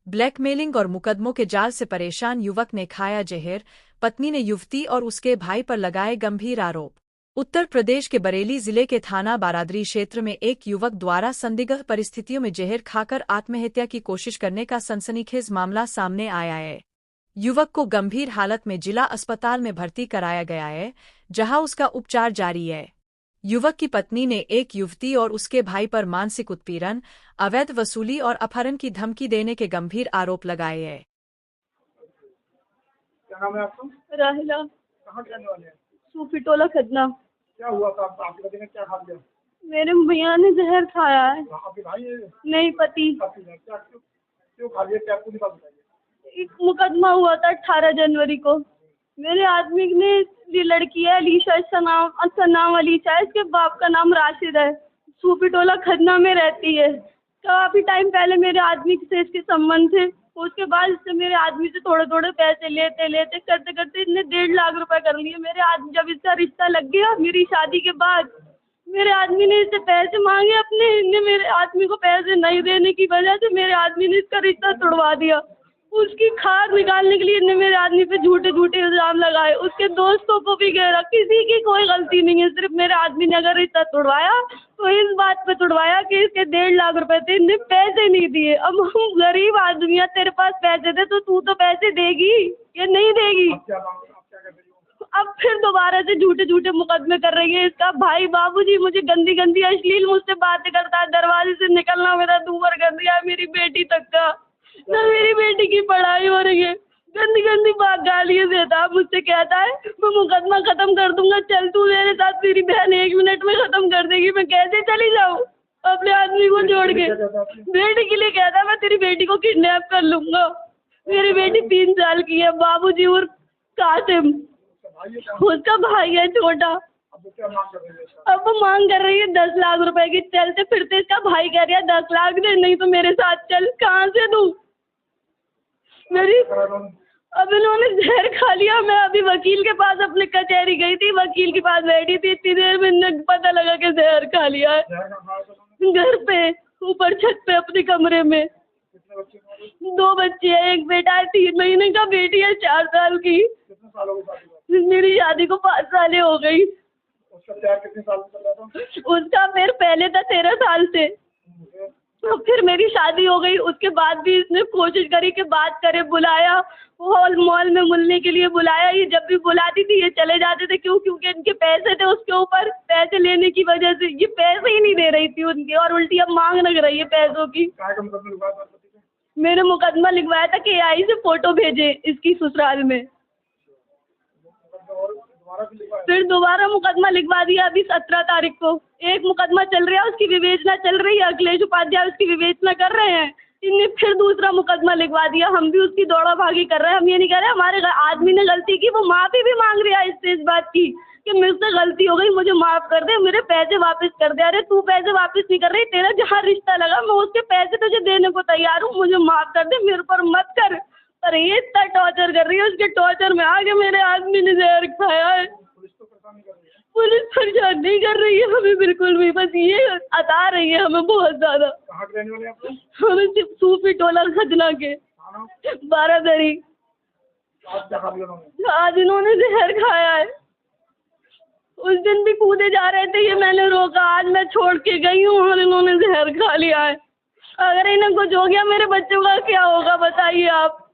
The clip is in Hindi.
ब्लैकमेलिंग और मुकदमों के जाल से परेशान युवक ने खाया जहर, पत्नी ने युवती और उसके भाई पर लगाए गंभीर आरोप। उत्तर प्रदेश के बरेली जिले के थाना बारादरी क्षेत्र में एक युवक द्वारा संदिग्ध परिस्थितियों में जहर खाकर आत्महत्या की कोशिश करने का सनसनीखेज मामला सामने आया है। युवक को गंभीर हालत में जिला अस्पताल में भर्ती कराया गया है, जहां उसका उपचार जारी है। युवक की पत्नी ने एक युवती और उसके भाई पर मानसिक उत्पीड़न, अवैध वसूली और अपहरण की धमकी देने के गंभीर आरोप लगाए हैं। क्या नाम है आपका? राहिला। कहाँ के रहने वाले हैं? सूफी टोला खतना। क्या हुआ था? आपके पति ने क्या खा लिया? मेरे भैया ने जहर खाया है। आपके भाई है? नहीं, पति। पति ने क्या क्यों खा लिया? क्या पूरी बात बताइए। एक मुकदमा हुआ था 18 जनवरी को। मेरे आदमी ने, ये लड़की है अलीशा, अच्छा नाम अलीशा है, इसके बाप का नाम राशिद है, सूफी टोला खतना में रहती है। काफी टाइम पहले मेरे आदमी से इसके संबंध थे। उसके बाद इससे मेरे आदमी से थोड़े थोड़े पैसे लेते लेते करते करते इसने 1.5 लाख रुपए कर लिए। मेरे आदमी, जब इसका रिश्ता लग गया मेरी शादी के बाद, मेरे आदमी ने इससे पैसे मांगे अपने। इनने मेरे आदमी को पैसे नहीं देने की वजह से मेरे आदमी ने इसका रिश्ता तोड़वा दिया। उसकी खाद निकालने के लिए इनने मेरे आदमी पे झूठे झूठे इल्जाम लगाए। उसके दोस्तों को भी घेरा। किसी की कोई गलती नहीं है, सिर्फ मेरे आदमी ने अगर रिश्ता तोड़वाया तो इस बात पे तोड़वाया कि इसके 1.5 लाख रुपए थे, इनने पैसे नहीं दिए। अब हम गरीब आदमी है, तेरे पास पैसे थे तो तू तो पैसे देगी या नहीं देगी? अब फिर दोबारा से झूठे झूठे मुकदमे कर रही है। इसका भाई बाबूजी मुझे गंदी गंदी अश्लील मुझसे बातें करता है। दरवाजे से निकलना मेरा दूर कर दिया है, मेरी बेटी तक का। ना मेरी बेटी की पढ़ाई हो रही है, गंदी गंदी बात गालियाँ देता है। मुझसे कहता है मैं मुकदमा खत्म कर दूंगा, चल तू मेरे साथ। मेरी बहन 1 मिनट में खत्म कर देगी। मैं कैसे चली जाऊँ अपने आदमी को छोड़ के? बेटी के लिए कहता है मैं तेरी बेटी को किडनैप कर लूंगा। मेरी बेटी 3 साल की है। बाबूजी और कासिम उसका भाई है छोटा। अब वो मांग कर रही है 10 लाख रुपए की। चलते फिरते इसका भाई कह रहा है 10 लाख दे, नहीं तो मेरे साथ चल। कहाँ से दूं? मेरी अब इन्होंने जहर खा लिया। मैं अभी वकील के पास अपने कचहरी गई थी, वकील के पास बैठी थी, इतनी देर में इन्हें पता लगा कि जहर खा लिया है। घर पे ऊपर छत पे अपने कमरे में। 2 बच्चे हैं, एक बेटा है 3 महीने का, बेटी है 4 साल की। मेरी शादी को 5 साल हो गई। उसका कितने साल से चल रहा था? उसका फिर पहले था 13 साल से। तो फिर मेरी शादी हो गई। उसके बाद भी इसने कोशिश करी कि बात करे, बुलाया हॉल मॉल में मिलने के लिए बुलाया। ये जब भी बुलाती थी ये चले जाते थे। क्यों? क्योंकि इनके पैसे थे उसके ऊपर। पैसे लेने की वजह से ये पैसे ही नहीं दे रही थी उनके, और उल्टी अब मांग लग रही है पैसों की। मैंने मुकदमा लिखवाया था कि AI से फोटो भेजे इसकी ससुराल में। फिर दोबारा मुकदमा लिखवा दिया अभी 17 तारीख को। एक मुकदमा चल रहा है, उसकी विवेचना चल रही है। अखिलेश उपाध्याय उसकी विवेचना कर रहे हैं। इनने फिर दूसरा मुकदमा लिखवा दिया। हम भी उसकी दौड़ा भागी कर रहे हैं। हम ये नहीं कह रहे हमारे आदमी ने गलती की। वो माफी भी मांग रहा है इससे, इस बात की कि मुझसे गलती हो गई, मुझे माफ कर दे, मेरे पैसे वापस कर दे। अरे तू पैसे वापस नहीं कर रही, तेरा जहाँ रिश्ता लगा मैं उसके पैसे तुझे देने को तैयार हूँ। मुझे माफ कर दे, मेरे पर मत कर। अरे ये इतना टॉर्चर कर रही है, उसके टॉर्चर में आगे मेरे आदमी ने जहर खाया है। पुलिस परेशान नहीं कर रही है हमें बिल्कुल भी, बस ये अता रही है हमें बहुत ज्यादा। कहाँ के रहने वाले आप लोग? हमें सूफी टोला खजना के बारादरी। आज इन्होंने जहर खाया है। उस दिन भी कूदे जा रहे थे, ये मैंने रोका। आज मैं छोड़ के गई हूँ और इन्होंने जहर खा लिया है। अगर इन्हें कुछ हो गया मेरे बच्चों का क्या होगा बताइए आप?